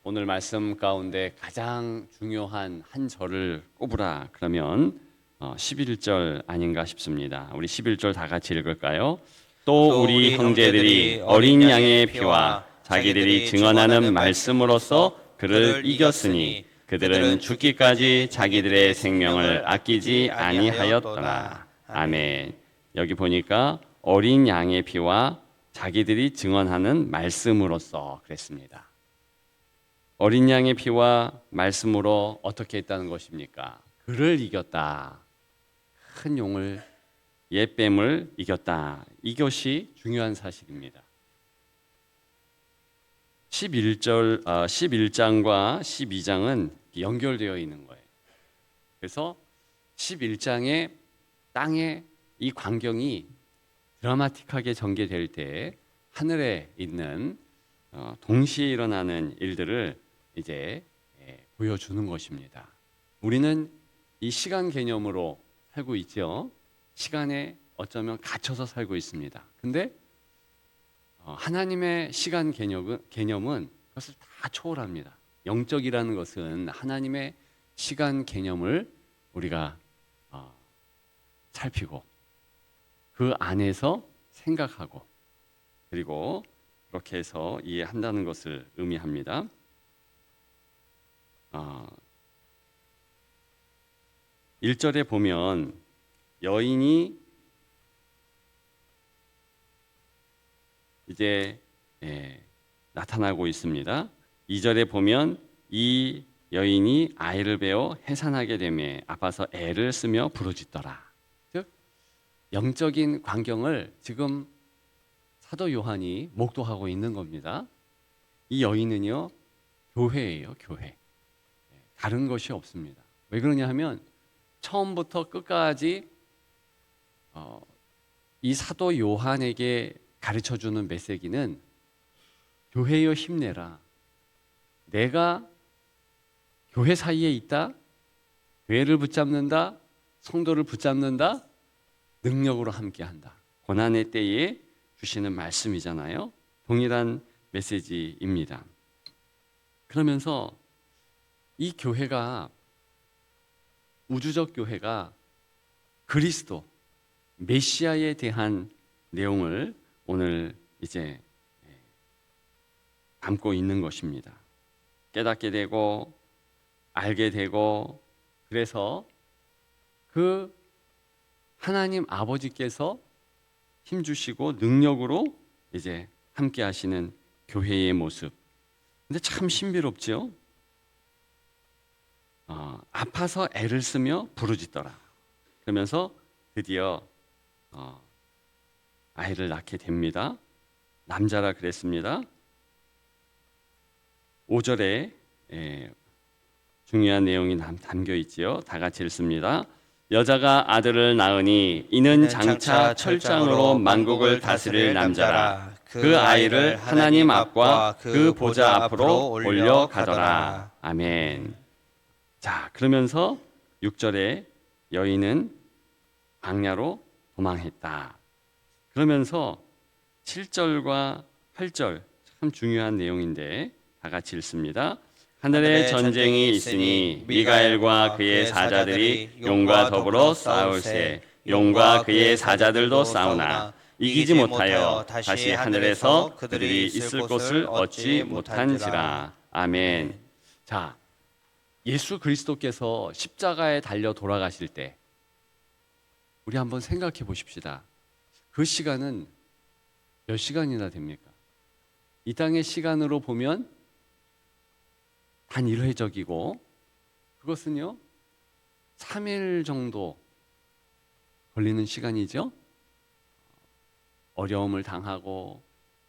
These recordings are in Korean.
오늘 말씀 가운데 가장 중요한 한 절을 꼽으라 그러면 11절 아닌가 싶습니다. 우리 11절 다 같이 읽을까요? 또 우리 형제들이 어린 양의 피와 자기들이 증언하는 말씀으로써 그를 이겼으니 그들은 죽기까지 자기들의 생명을 아끼지 아니하였더라. 아멘. 여기 보니까 어린 양의 피와 자기들이 증언하는 말씀으로써 그랬습니다. 어린 양의 피와 말씀으로 어떻게 했다는 것입니까? 그를 이겼다. 큰 용을 옛뱀을 이겼다. 이것이 중요한 사실입니다. 11장과 12장은 연결되어 있는 거예요. 그래서 11장의 땅의 이 광경이 드라마틱하게 전개될 때 하늘에 있는 동시에 일어나는 일들을 이제 보여주는 것입니다. 우리는 이 시간 개념으로 살고 있죠. 시간에 어쩌면 갇혀서 살고 있습니다. 근데 하나님의 시간 개념은 그것을 다 초월합니다. 영적이라는 것은 하나님의 시간 개념을 우리가 살피고 그 안에서 생각하고 그리고 그렇게 해서 이해한다는 것을 의미합니다. 1절에 보면 여인이 이제 나타나고 있습니다. 2절에 보면 이 여인이 아이를 베어 해산하게 되매 아파서 애를 쓰며 부르짖더라. 즉 영적인 광경을 지금 사도 요한이 목도하고 있는 겁니다. 이 여인은요 교회예요, 교회. 다른 것이 없습니다. 왜 그러냐 하면 처음부터 끝까지 이 사도 요한에게 가르쳐주는 메시지는 교회여 힘내라. 내가 교회 사이에 있다. 교회를 붙잡는다. 성도를 붙잡는다. 능력으로 함께한다. 고난의 때에 주시는 말씀이잖아요. 동일한 메시지입니다. 그러면서 이 교회가 우주적 교회가 그리스도 메시아에 대한 내용을 오늘 이제 담고 있는 것입니다. 깨닫게 되고 알게 되고 그래서 그 하나님 아버지께서 힘주시고 능력으로 이제 함께 하시는 교회의 모습. 근데 참 신비롭죠? 아파서 애를 쓰며 부르짖더라. 그러면서 드디어 아이를 낳게 됩니다. 남자라 그랬습니다. 5절에 중요한 내용이 담겨 있지요. 다 같이 읽습니다. 여자가 아들을 낳으니 이는 장차 철장으로 만국을 다스릴 남자라. 그 아이를 하나님 앞과 그 보좌 앞으로 올려가더라. 아멘. 자, 그러면서 6절에 여인은 광야로 도망했다. 그러면서 7절과 8절 참 중요한 내용인데 다 같이 읽습니다. 하늘에 전쟁이 있으니 미가엘과 그의 사자들이 용과 더불어 싸울세 용과 그의 사자들도 싸우나 이기지 못하여 다시 하늘에서 그들이 있을 곳을 얻지 못한지라. 아멘. 자, 예수 그리스도께서 십자가에 달려 돌아가실 때 우리 한번 생각해 보십시다. 그 시간은 몇 시간이나 됩니까? 이 땅의 시간으로 보면 단 1회적이고 그것은요 3일 정도 걸리는 시간이죠. 어려움을 당하고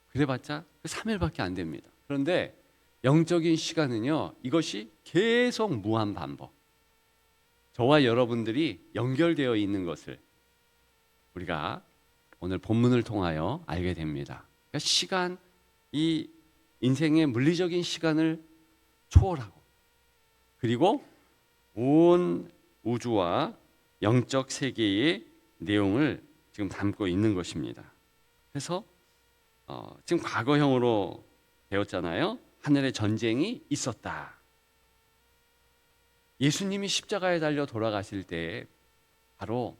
그래봤자 3일밖에 안 됩니다. 그런데 영적인 시간은요 이것이 계속 무한 반복. 저와 여러분들이 연결되어 있는 것을 우리가 오늘 본문을 통하여 알게 됩니다. 그러니까 시간, 이 인생의 물리적인 시간을 초월하고 그리고 온 우주와 영적 세계의 내용을 지금 담고 있는 것입니다. 그래서 지금 과거형으로 배웠잖아요. 하늘의 전쟁이 있었다. 예수님이 십자가에 달려 돌아가실 때 바로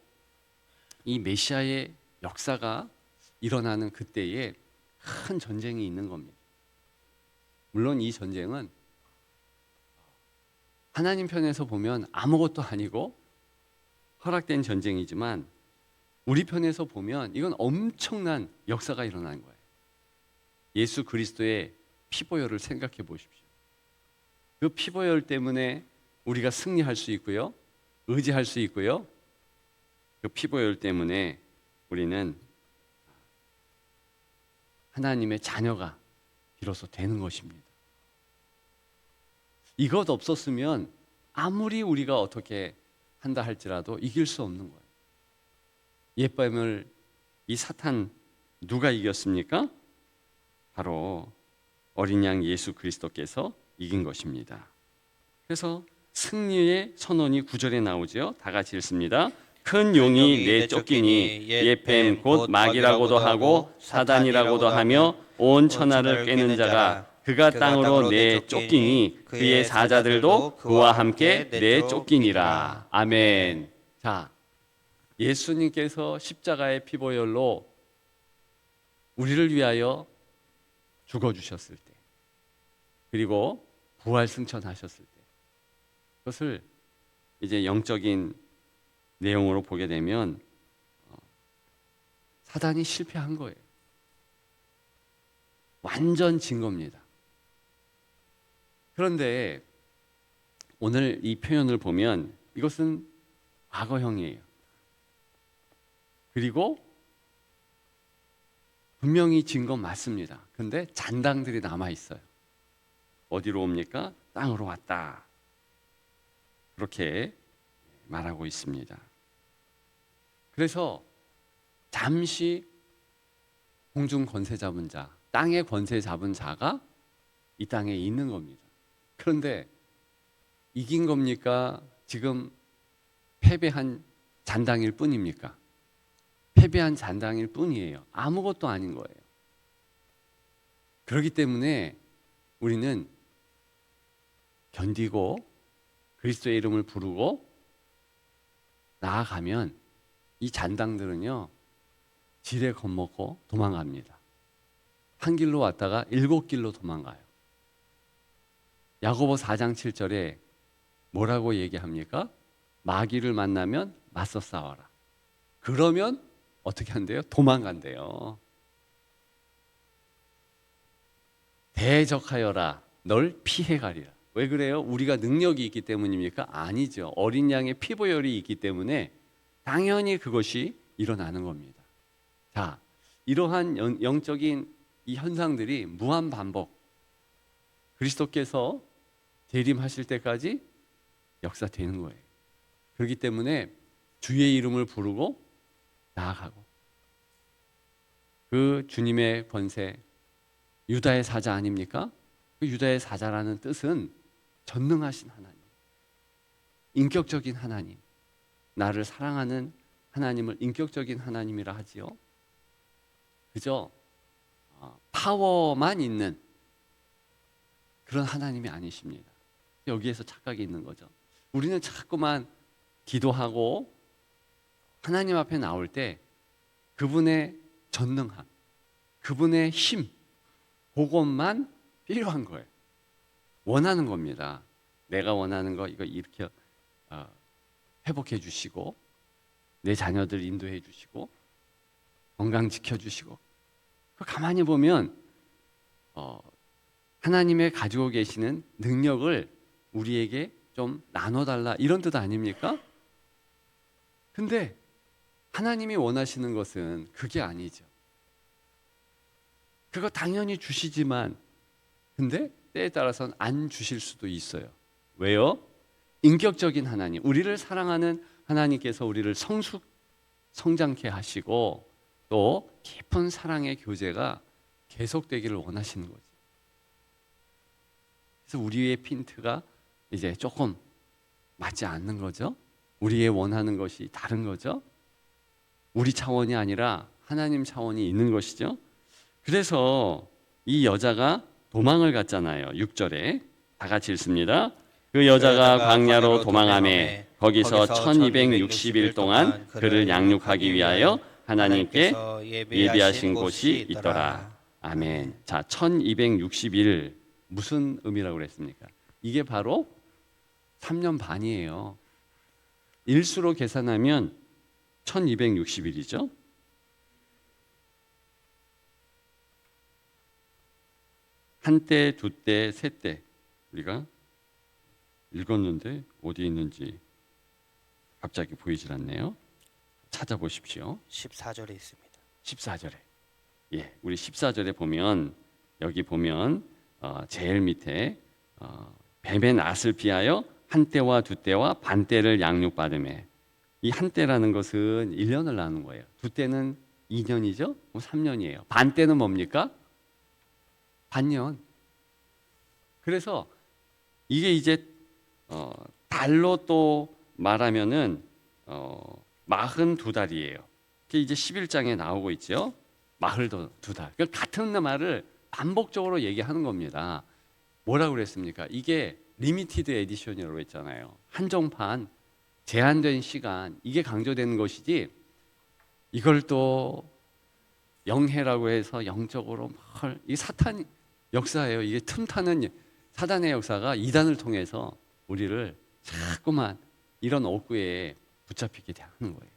이 메시아의 역사가 일어나는 그때에 큰 전쟁이 있는 겁니다. 물론 이 전쟁은 하나님 편에서 보면 아무것도 아니고 허락된 전쟁이지만 우리 편에서 보면 이건 엄청난 역사가 일어난 거예요. 예수 그리스도의 피보혈을 생각해 보십시오. 그 피보혈 때문에 우리가 승리할 수 있고요, 의지할 수 있고요, 그 피보혈 때문에 우리는 하나님의 자녀가 비로소 되는 것입니다. 이것 없었으면 아무리 우리가 어떻게 한다 할지라도 이길 수 없는 거예요. 옛밤을 이 사탄 누가 이겼습니까? 바로 어린 양 예수 그리스도께서 이긴 것입니다. 그래서 승리의 선언이 9절에 나오죠. 다 같이 읽습니다. 큰 용이 내 쫓기니 옛뱀 곧 마귀라고도 하고 사단이라고도 하며 온 천하를 꿰는 자가 그가 땅으로 내 쫓기니 그의 사자들도 그와 함께 내 쫓기니라. 아멘. 자, 예수님께서 십자가의 피보혈로 우리를 위하여 죽어주셨을 때, 그리고 부활 승천하셨을 때, 그것을 이제 영적인 내용으로 보게 되면 사단이 실패한 거예요. 완전 진 겁니다. 그런데 오늘 이 표현을 보면 이것은 과거형이에요. 그리고 분명히 진 건 맞습니다. 근데 잔당들이 남아 있어요. 어디로 옵니까? 땅으로 왔다. 그렇게 말하고 있습니다. 그래서 잠시 공중 권세 잡은 자, 땅의 권세 잡은 자가 이 땅에 있는 겁니다. 그런데 이긴 겁니까? 지금 패배한 잔당일 뿐입니까? 패배한 잔당일 뿐이에요. 아무것도 아닌 거예요. 그렇기 때문에 우리는 견디고 그리스도의 이름을 부르고 나아가면 이 잔당들은요, 지레 겁먹고 도망갑니다. 한 길로 왔다가 7길로 도망가요. 야고보 4장 7절에 뭐라고 얘기합니까? 마귀를 만나면 맞서 싸워라. 그러면 어떻게 한대요? 도망간대요. 대적하여라. 널 피해가리라. 왜 그래요? 우리가 능력이 있기 때문입니까? 아니죠. 어린 양의 피보혈이 있기 때문에 당연히 그것이 일어나는 겁니다. 자, 이러한 영적인 이 현상들이 무한 반복, 그리스도께서 재림하실 때까지 역사되는 거예요. 그렇기 때문에 주의 이름을 부르고 나아가고, 그 주님의 권세, 유다의 사자 아닙니까? 그 유다의 사자라는 뜻은 전능하신 하나님, 인격적인 하나님, 나를 사랑하는 하나님을 인격적인 하나님이라 하지요. 그저 파워만 있는 그런 하나님이 아니십니다. 여기에서 착각이 있는 거죠. 우리는 자꾸만 기도하고 하나님 앞에 나올 때 그분의 전능함, 그분의 힘, 그것만 필요한 거예요. 원하는 겁니다. 내가 원하는 거 이거 이렇게 회복해 주시고, 내 자녀들 인도해 주시고, 건강 지켜 주시고. 가만히 보면 하나님의 가지고 계시는 능력을 우리에게 좀 나눠달라, 이런 뜻 아닙니까? 근데 하나님이 원하시는 것은 그게 아니죠. 그거 당연히 주시지만, 근데 때에 따라서는 안 주실 수도 있어요. 왜요? 인격적인 하나님, 우리를 사랑하는 하나님께서 우리를 성장케 하시고 또 깊은 사랑의 교제가 계속되기를 원하시는 거죠. 그래서 우리의 핀트가 이제 조금 맞지 않는 거죠. 우리의 원하는 것이 다른 거죠. 우리 차원이 아니라 하나님 차원이 있는 것이죠. 그래서 이 여자가 도망을 갔잖아요. 6절에 다 같이 읽습니다. 그 여자가 광야로 도망하매 거기서 1260일 동안 그를 양육하기 위하여 하나님께 예비하신 곳이 있더라. 아멘. 자, 1260일 무슨 의미라고 그랬습니까? 이게 바로 3년 반이에요. 일수로 계산하면 1260일이죠. 한때, 두때, 세때 우리가 읽었는데 어디 있는지 갑자기 보이질 않네요. 찾아보십시오. 14절에 있습니다. 14절에. 예, 우리 14절에 보면 여기 보면 제일 밑에 뱀의 낫을 피하여 한때와 두때와 반때를 양육받으매. 이 한때라는 것은 1년을 나눈 거예요. 두때는 2년이죠. 3년이에요. 반때는 뭡니까? 반년. 그래서 이게 이제 달로 또 말하면은 42달이에요. 그게 이제 11장에 나오고 있죠. 42달. 그 같은 말을 반복적으로 얘기하는 겁니다. 뭐라고 그랬습니까? 이게 리미티드 에디션이라고 했잖아요. 한정판, 제한된 시간, 이게 강조되는 것이지 이걸 또 영해라고 해서 영적으로 이 사탄 역사예요. 이게 틈타는 사단의 역사가 이단을 통해서 우리를 자꾸만 이런 옥구에 붙잡히게 하는 거예요.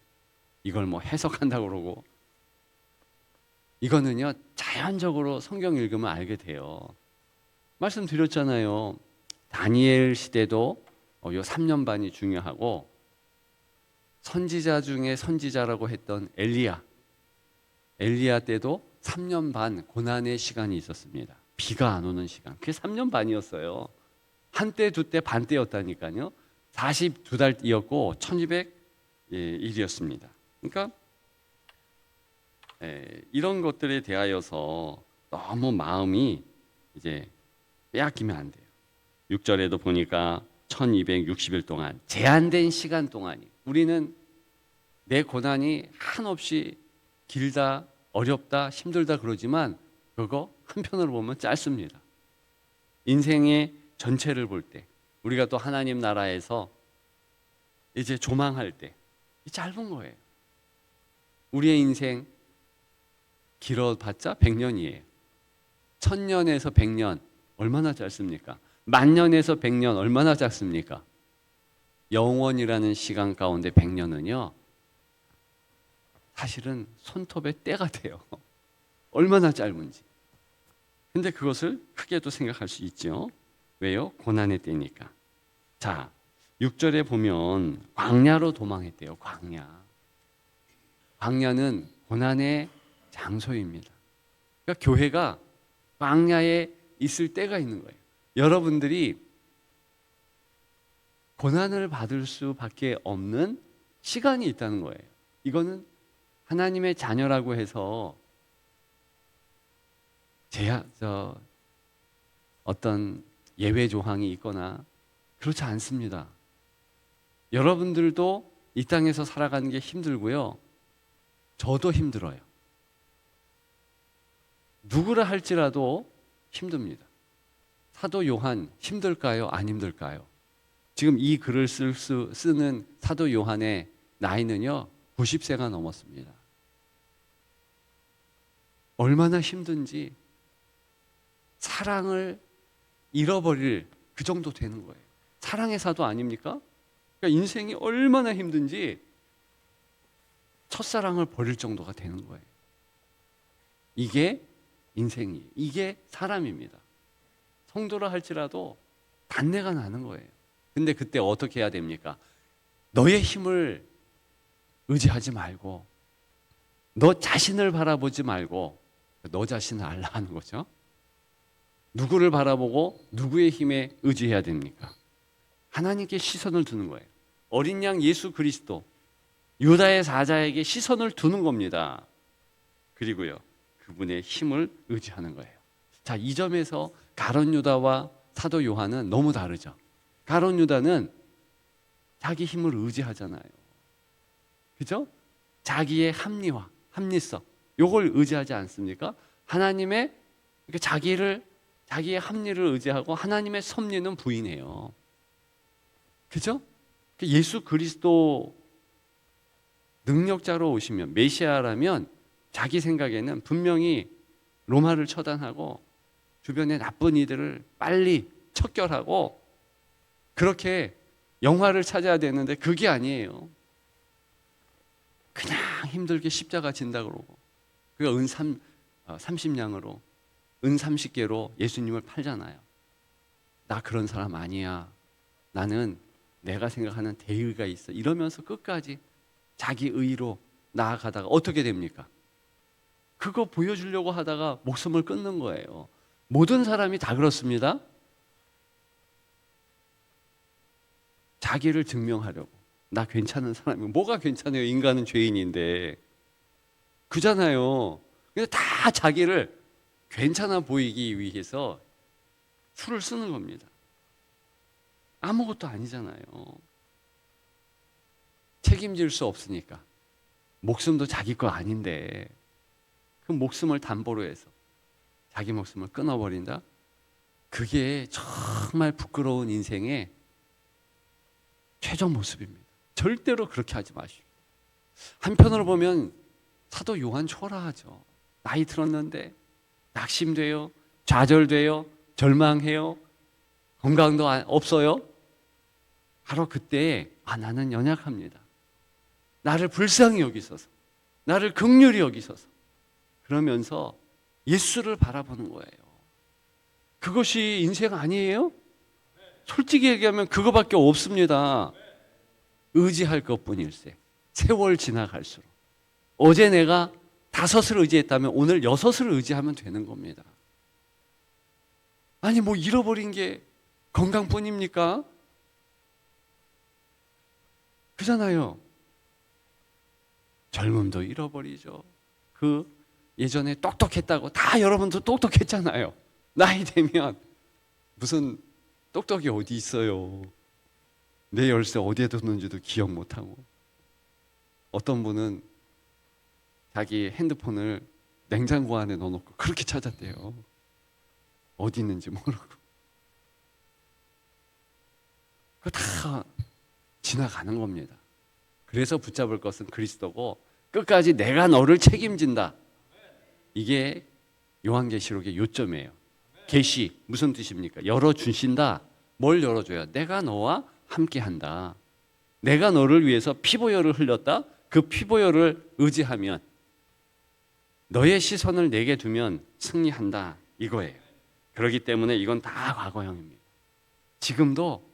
이걸 뭐 해석한다고 그러고 이거는요 자연적으로 성경 읽으면 알게 돼요. 말씀드렸잖아요. 다니엘 시대도 요 3년 반이 중요하고 선지자 중에 선지자라고 했던 엘리야 때도 3년 반 고난의 시간이 있었습니다. 비가 안 오는 시간. 그게 3년 반이었어요. 한때, 두때, 반때였다니까요. 42달이었고 1200일이었습니다. 그러니까 이런 것들에 대하여서 너무 마음이 이제 빼앗기면 안 돼요. 6절에도 보니까 1260일 동안 제한된 시간 동안이 우리는 내 고난이 한없이 길다, 어렵다, 힘들다 그러지만 그거 한편으로 보면 짧습니다. 인생의 전체를 볼 때 우리가 또 하나님 나라에서 이제 조망할 때 짧은 거예요. 우리의 인생 길어봤자 100년이에요. 1000년에서 100년 얼마나 짧습니까? 10,000년에서 100년 얼마나 짧습니까? 영원이라는 시간 가운데 100년은요 사실은 손톱의 때가 돼요. 얼마나 짧은지. 근데 그것을 크게도 생각할 수 있죠. 왜요? 고난의 때니까. 자, 6절에 보면 광야로 도망했대요. 광야는 고난의 장소입니다. 그러니까 교회가 광야에 있을 때가 있는 거예요. 여러분들이 고난을 받을 수밖에 없는 시간이 있다는 거예요. 이거는 하나님의 자녀라고 해서 어떤 예외 조항이 있거나 그렇지 않습니다. 여러분들도 이 땅에서 살아가는 게 힘들고요. 저도 힘들어요. 누구라 할지라도 힘듭니다. 사도 요한 힘들까요? 안 힘들까요? 지금 이 글을 쓰는 사도 요한의 나이는요 90세가 넘었습니다. 얼마나 힘든지 사랑을 잃어버릴 그 정도 되는 거예요. 사랑의 사도 아닙니까? 그러니까 인생이 얼마나 힘든지 첫사랑을 버릴 정도가 되는 거예요. 이게 인생이, 이게 사람입니다. 성도라 할지라도 단내가 나는 거예요. 근데 그때 어떻게 해야 됩니까? 너의 힘을 의지하지 말고 너 자신을 바라보지 말고 너 자신을 알라 하는 거죠. 누구를 바라보고 누구의 힘에 의지해야 됩니까? 하나님께 시선을 두는 거예요. 어린 양 예수 그리스도 유다의 사자에게 시선을 두는 겁니다. 그리고요 그분의 힘을 의지하는 거예요. 자, 이 점에서 가룟 유다와 사도 요한은 너무 다르죠. 가룟 유다는 자기 힘을 의지하잖아요. 그죠? 자기의 합리성 요걸 의지하지 않습니까? 하나님의 자기를 자기의 합리를 의지하고 하나님의 섭리는 부인해요. 그죠? 예수 그리스도 능력자로 오시면, 메시아라면 자기 생각에는 분명히 로마를 처단하고 주변의 나쁜 이들을 빨리 척결하고 그렇게 영화를 찾아야 되는데 그게 아니에요. 그냥 힘들게 십자가 진다 그러고 그 은 30냥으로 은 30개로 예수님을 팔잖아요. 나 그런 사람 아니야. 나는 내가 생각하는 대의가 있어. 이러면서 끝까지 자기 의로 나아가다가 어떻게 됩니까? 그거 보여주려고 하다가 목숨을 끊는 거예요. 모든 사람이 다 그렇습니다. 자기를 증명하려고. 나 괜찮은 사람이고. 뭐가 괜찮아요? 인간은 죄인인데. 그잖아요. 근데 다 자기를 괜찮아 보이기 위해서 수를 쓰는 겁니다. 아무것도 아니잖아요. 책임질 수 없으니까. 목숨도 자기 거 아닌데 그 목숨을 담보로 해서 자기 목숨을 끊어버린다? 그게 정말 부끄러운 인생의 최종 모습입니다. 절대로 그렇게 하지 마시고. 한편으로 보면 사도 요한 초라하죠. 나이 들었는데 낙심돼요, 좌절돼요, 절망해요, 건강도 없어요. 바로 그때 나는 연약합니다. 나를 불쌍히 여기소서, 나를 긍휼히 여기소서. 그러면서 예수를 바라보는 거예요. 그것이 인생 아니에요? 솔직히 얘기하면 그거밖에 없습니다. 의지할 것뿐일세. 세월 지나갈수록 어제 내가 5을 의지했다면 오늘 6을 의지하면 되는 겁니다. 아니 뭐 잃어버린 게 건강뿐입니까? 그잖아요. 젊음도 잃어버리죠. 그 예전에 똑똑했다고 다 여러분도 똑똑했잖아요. 나이 되면 무슨 똑똑이 어디 있어요. 내 열쇠 어디에 뒀는지도 기억 못하고, 어떤 분은 자기 핸드폰을 냉장고 안에 넣어놓고 그렇게 찾았대요. 어디 있는지 모르고. 그거 다 지나가는 겁니다. 그래서 붙잡을 것은 그리스도고 끝까지 내가 너를 책임진다. 이게 요한계시록의 요점이에요. 계시 무슨 뜻입니까? 열어주신다. 뭘 열어줘야? 내가 너와 함께한다. 내가 너를 위해서 피보혈을 흘렸다. 그 피보혈을 의지하면, 너의 시선을 내게 두면 승리한다. 이거예요. 그렇기 때문에 이건 다 과거형입니다. 지금도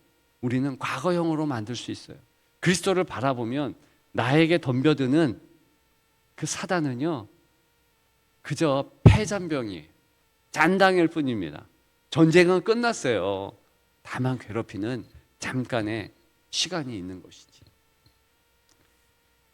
우리는 과거형으로 만들 수 있어요. 그리스도를 바라보면 나에게 덤벼드는 그 사단은요, 그저 폐잔병이에요. 잔당일 뿐입니다. 전쟁은 끝났어요. 다만 괴롭히는 잠깐의 시간이 있는 것이지.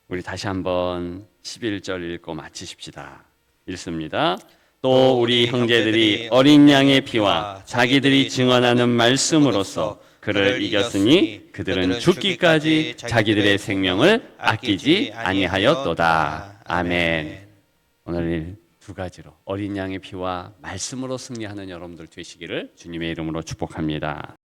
우리 다시 한번 11절 읽고 마치십시다. 읽습니다. 또 우리 형제들이 어린 양의 피와 자기들이 증언하는 말씀으로써 그를 이겼으니 그들은 죽기까지 자기들의 생명을 아끼지 아니하였도다. 아멘. 오늘 두 가지로 어린 양의 피와 말씀으로 승리하는 여러분들 되시기를 주님의 이름으로 축복합니다.